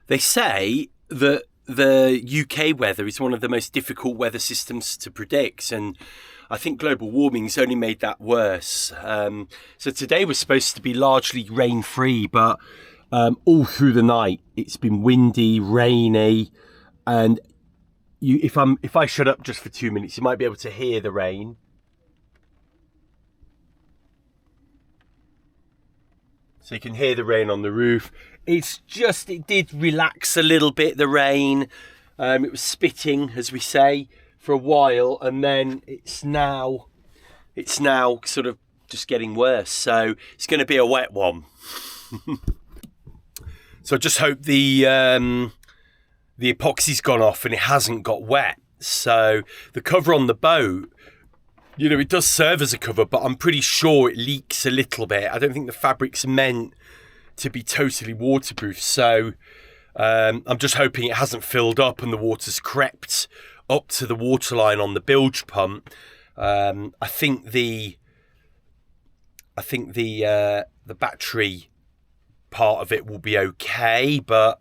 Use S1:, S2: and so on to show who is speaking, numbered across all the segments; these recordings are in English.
S1: They say that the UK weather is one of the most difficult weather systems to predict, and I think global warming's only made that worse. So today was supposed to be largely rain-free, but all through the night it's been windy, rainy, and if I shut up just for 2 minutes, you might be able to hear the rain. So you can hear the rain on the roof. It did relax a little bit, the rain. It was spitting, as we say, for a while, and then it's now sort of just getting worse. So it's going to be a wet one. So I just hope the epoxy's gone off and it hasn't got wet. So the cover on the boat, you know, it does serve as a cover, but I'm pretty sure it leaks a little bit. I don't think the fabric's meant to be totally waterproof. So I'm just hoping it hasn't filled up and the water's crept up to the waterline on the bilge pump. I think the battery part of it will be okay, but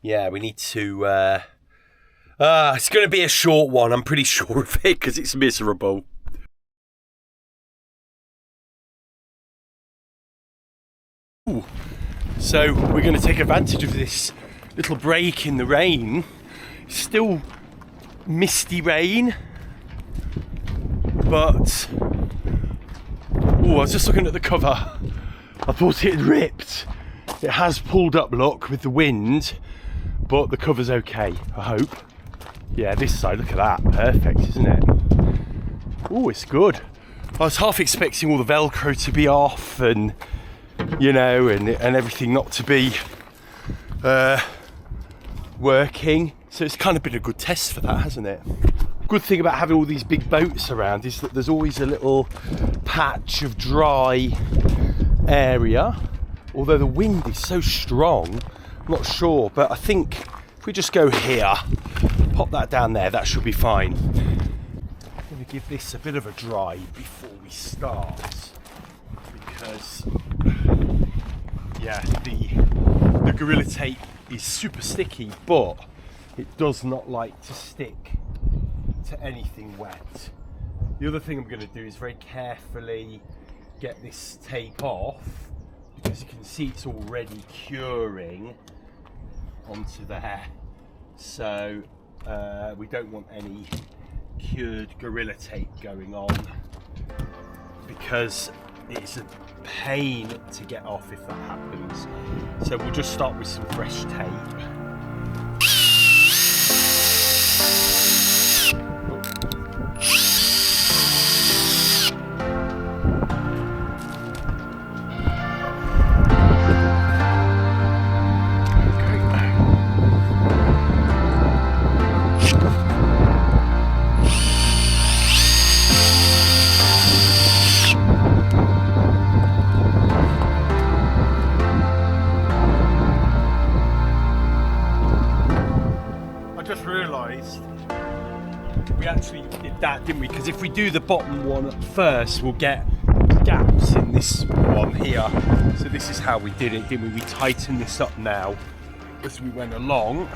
S1: yeah, we need to. It's going to be a short one. I'm pretty sure of it because it's miserable. Ooh. So we're going to take advantage of this little break in the rain. Still misty rain, but I was just looking at the cover. I thought it had ripped. It has pulled up, look, with the wind, but the cover's okay, I hope. Yeah, this side, look at that, perfect, isn't it? Oh, it's good. I was half expecting all the Velcro to be off and, you know, and everything not to be working. So it's kind of been a good test for that, hasn't it? Good thing about having all these big boats around is that there's always a little patch of dry area. Although the wind is so strong, I'm not sure, but I think if we just go here, pop that down there, that should be fine. I'm going to give this a bit of a dry before we start, because yeah, the Gorilla Tape is super sticky, but it does not like to stick to anything wet. The other thing I'm going to do is very carefully get this tape off, because you can see it's already curing onto there. So we don't want any cured Gorilla Tape going on, because it's a pain to get off if that happens. So we'll just start with some fresh tape. We actually did that, didn't we? Because if we do the bottom one first, we'll get gaps in this one here. So this is how we did it, didn't we? We tightened this up now as we went along.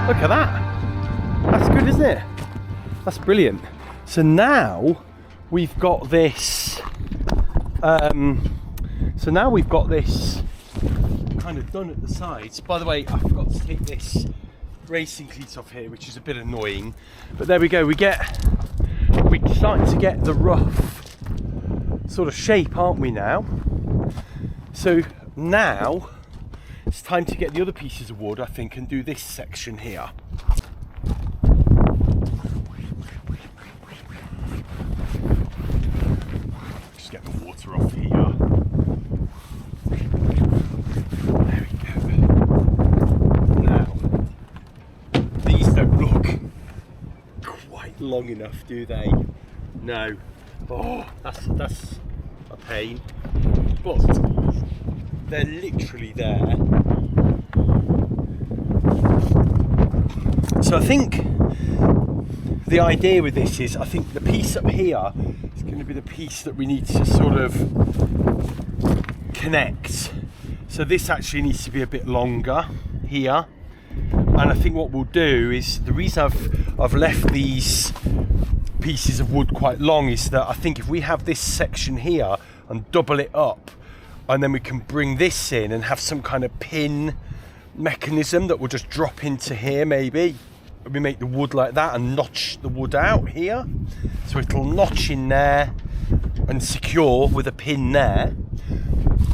S1: Look at that. That's good, isn't it? That's brilliant. So now we've got this. So now we've got this kind of done at the sides. By the way, I forgot to take this racing cleat off here, which is a bit annoying. But there we go. We're starting to get the rough sort of shape, aren't we now? So now it's time to get the other pieces of wood, I think, and do this section here. long enough, do they? No. Oh, that's a pain. But they're literally there. So I think the idea with this is, I think the piece up here is going to be the piece that we need to sort of connect. So this actually needs to be a bit longer here. And I think what we'll do is, the reason I've left these pieces of wood quite long is that I think if we have this section here and double it up, and then we can bring this in and have some kind of pin mechanism that will just drop into here maybe. We make the wood like that and notch the wood out here. So it'll notch in there and secure with a pin there.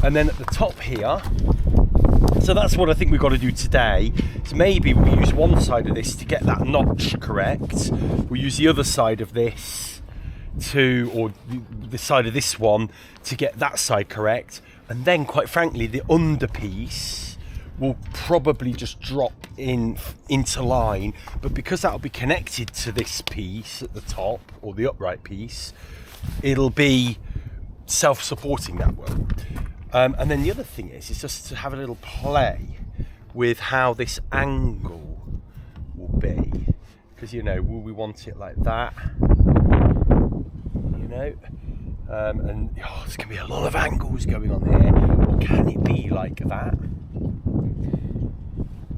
S1: And then at the top here, so that's what I think we've got to do today, is maybe we'll use one side of this to get that notch correct. We'll use the other side of this or the side of this one to get that side correct. And then quite frankly, the under piece will probably just drop into line, but because that'll be connected to this piece at the top, or the upright piece, it'll be self-supporting that way. And then the other thing is just to have a little play with how this angle will be, because will we want it like that, and there's gonna be a lot of angles going on here, or can it be like that?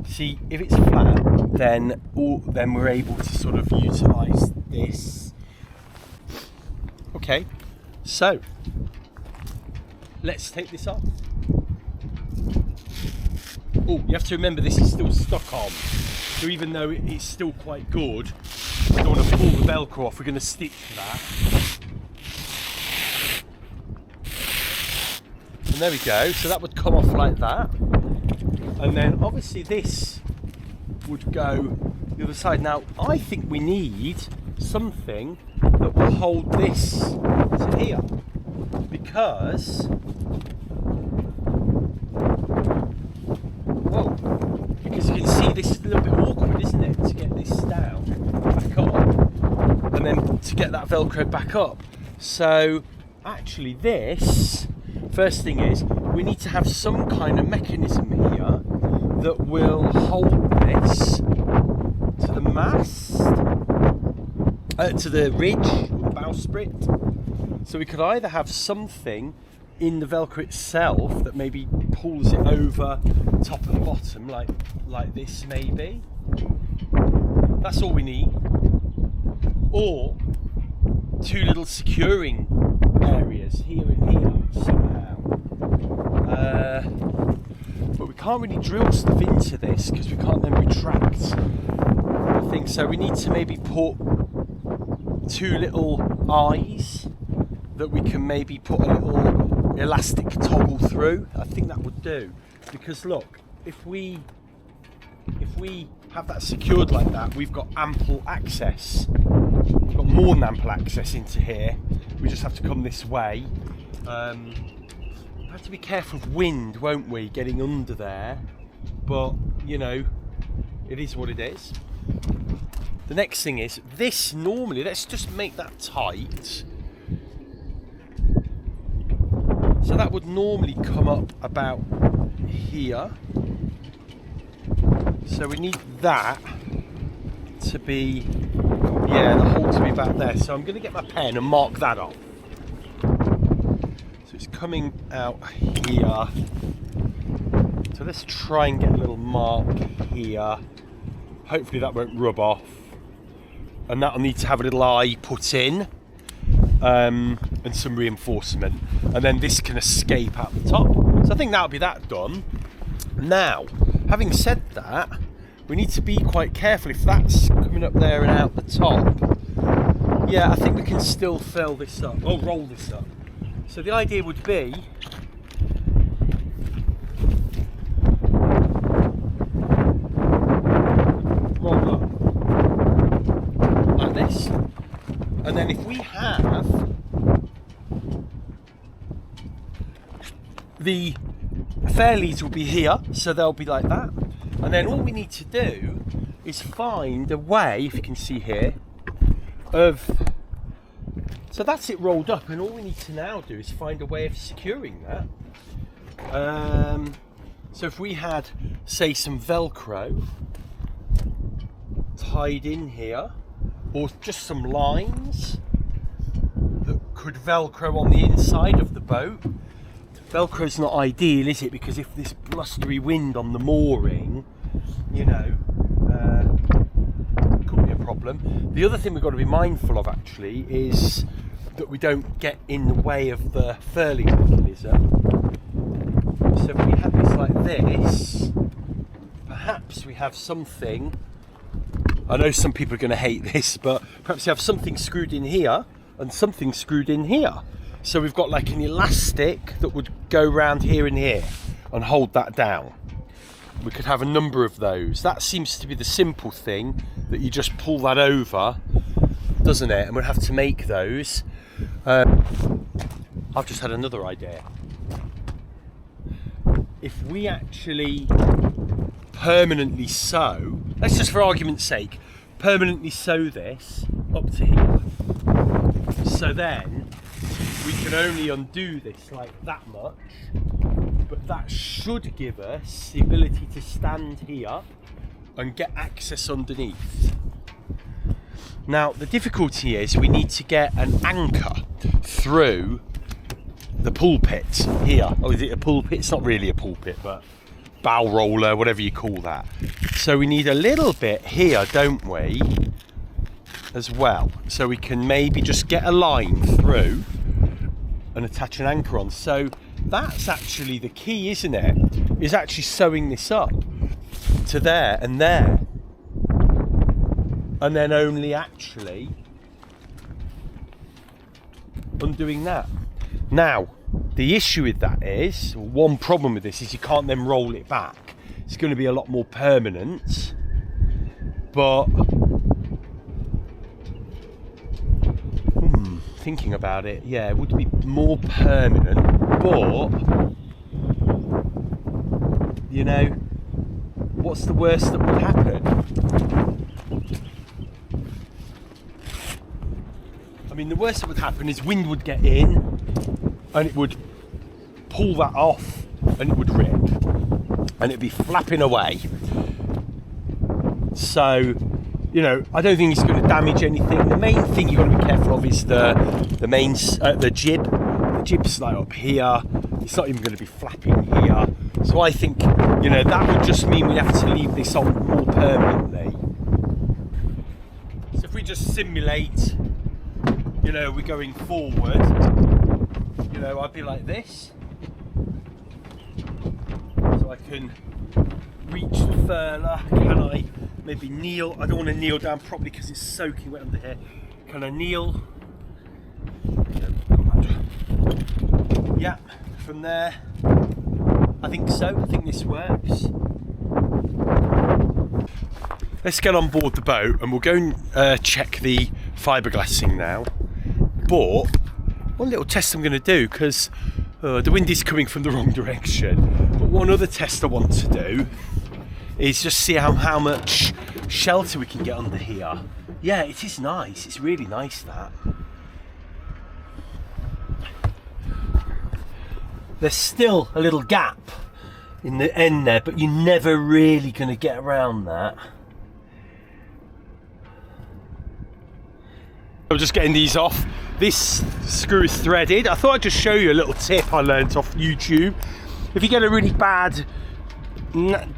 S1: See, if it's flat, then we're able to sort of utilise this. Okay, so let's take this off. Oh, you have to remember this is still stuck on, so even though it's still quite good, we don't want to pull the Velcro off. We're going to stick to that. And there we go. So that would come off like that. And then obviously this would go the other side. Now I think we need something that will hold this to here, because you can see this is a little bit awkward, isn't it, to get this down back up and then to get that Velcro back up. So actually this, first thing is, we need to have some kind of mechanism here that will hold this to the mast, to the ridge or the bowsprit. So we could either have something in the Velcro itself that maybe pulls it over top and bottom, like this maybe. That's all we need. Or two little securing areas here and here somehow. But we can't really drill stuff into this because we can't then retract the thing. So we need to maybe put two little eyes that we can maybe put a little elastic toggle through. I think that would do, because look, if we have that secured like that, we've got ample access. We've got more than ample access into here. We just have to come this way. We have to be careful of wind, won't we, getting under there, but it is what it is. The next thing is this. Normally, let's just make that tight. So that would normally come up about here. So we need that to be, the hole to be back there. So I'm going to get my pen and mark that off. So it's coming out here. So let's try and get a little mark here. Hopefully that won't rub off. And that'll need to have a little eye put in. And some reinforcement, and then this can escape out the top. So I think that'll be that done. Now, having said that, we need to be quite careful if that's coming up there and out the top. Yeah, I think we can still roll this up. So the idea would be roll up like this. And then if we have the fairleads will be here, so they'll be like that. And then all we need to do is find a way, if you can see here, of, so that's it rolled up, and all we need to now do is find a way of securing that. So if we had, say, some Velcro tied in here, or just some lines that could Velcro on the inside of the boat. Velcro's not ideal, is it? Because if this blustery wind on the mooring, you know, could be a problem. The other thing we've got to be mindful of actually is that we don't get in the way of the furling mechanism. So if we had this like this, perhaps we have something, I know some people are going to hate this, but perhaps you have something screwed in here and something screwed in here. So we've got like an elastic that would go around here and here and hold that down. We could have a number of those. That seems to be the simple thing, that you just pull that over, doesn't it? And we'll have to make those. I've just had another idea. If we actually permanently sew, let's just for argument's sake, permanently sew this up to here. So then we can only undo this like that much, but that should give us the ability to stand here and get access underneath. Now the difficulty is we need to get an anchor through the pulpit here. Oh, is it a pulpit? It's not really a pulpit, but bow roller, whatever you call that. So we need a little bit here, don't we, as well, so we can maybe just get a line through and attach an anchor on. So that's actually the key, isn't it? Is actually sewing this up to there, and then only actually undoing that. Now the issue with that is, one problem with this is you can't then roll it back. It's going to be a lot more permanent, but thinking about it, yeah, it would be more permanent, but you know, what's the worst that would happen? I mean, the worst that would happen is wind would get in and it would pull that off and it would rip and it'd be flapping away. So, you know, I don't think it's going to damage anything. The main thing you've got to be careful of is the jib. The jib's like up here. It's not even going to be flapping here. So I think, you know, that would just mean we have to leave this on more permanently. So if we just simulate, you know, we're going forward, you know, I'd be like this. So I can reach the furler. Can I maybe kneel? I don't want to kneel down properly because it's soaking wet under here. Can I kneel? Yeah, from there. I think so. I think this works. Let's get on board the boat and we'll go and check the fiberglassing now. But one little test I'm going to do, because the wind is coming from the wrong direction, but one other test I want to do is just see how much shelter we can get under here. Yeah, it is nice. It's really nice, that. There's still a little gap in the end there, but you're never really going to get around that. I'm just getting these off. This screw is threaded. I thought I'd just show you a little tip I learnt off YouTube. If you get a really bad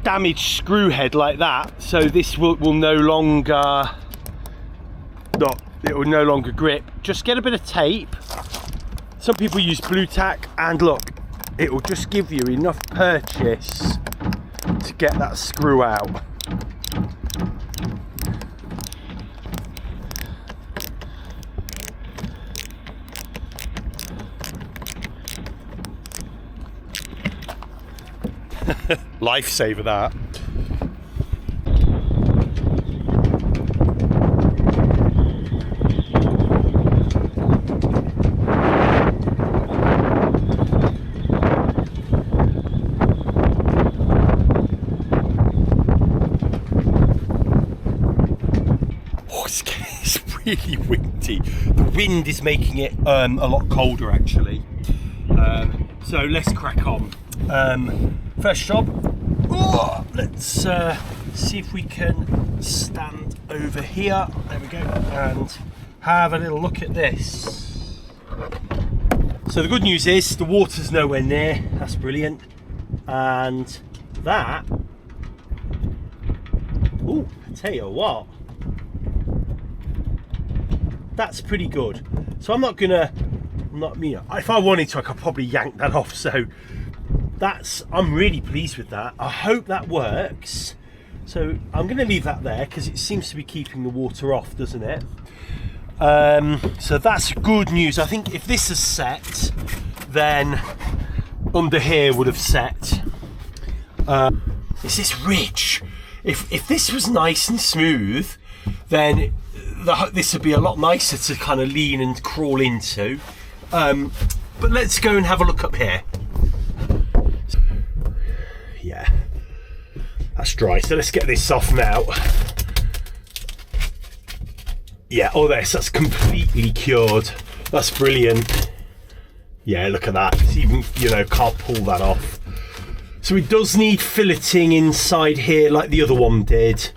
S1: damaged screw head like that, so this will no longer grip, just get a bit of tape. Some people use blue tack, and look, it will just give you enough purchase to get that screw out. Lifesaver, that. Oh, it's It's really windy. The wind is making it a lot colder actually. So let's crack on. First job, let's see if we can stand over here. There we go, and have a little look at this. So the good news is the water's nowhere near. That's brilliant. And that, oh, I tell you what, that's pretty good. So I'm not, if I wanted to, I could probably yank that off. So I'm really pleased with that. I hope that works. So I'm going to leave that there because it seems to be keeping the water off, doesn't it? So that's good news. I think if this is set, then under here would have set. Is this ridge? If this was nice and smooth, then this would be a lot nicer to kind of lean and crawl into. But let's go and have a look up here. Yeah, that's dry. So let's get this off now. Yeah, that's completely cured. That's brilliant. Yeah, look at that. It's even, can't pull that off. So it does need filleting inside here like the other one did,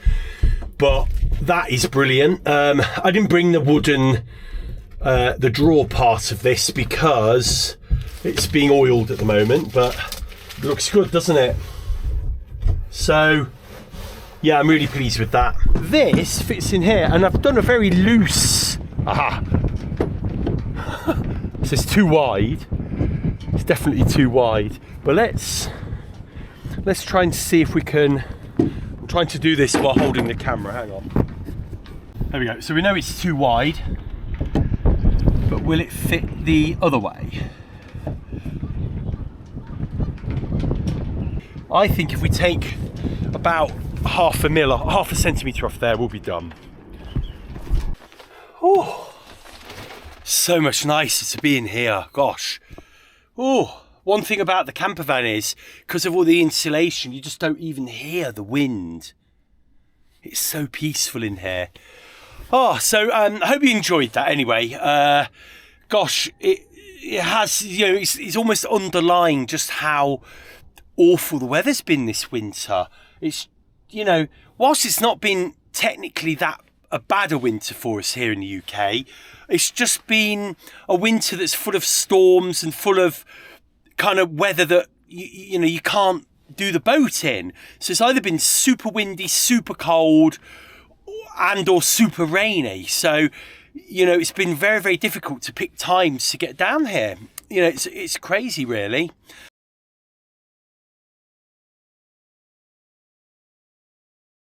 S1: but that is brilliant. I didn't bring the wooden, the drawer part of this because it's being oiled at the moment, but it looks good, doesn't it? So yeah, I'm really pleased with that. This fits in here, and I've done a very loose, so it's too wide. It's definitely too wide, but let's try and see if we can. I'm trying to do this while holding the camera. Hang on. There we go. So we know it's too wide, but will it fit the other way? I think if we take about half a centimetre off there, we'll be done. Oh, so much nicer to be in here. Gosh. Oh. One thing about the camper van is, because of all the insulation, you just don't even hear the wind. It's so peaceful in here. Oh, so I hope you enjoyed that anyway. Gosh, it has, it's almost underlying just how awful the weather's been this winter. It's, whilst it's not been technically that a badder winter for us here in the UK, it's just been a winter that's full of storms and full of kind of weather that you can't do the boat in. So it's either been super windy, super cold, and or super rainy. So it's been very, very difficult to pick times to get down here. It's crazy really.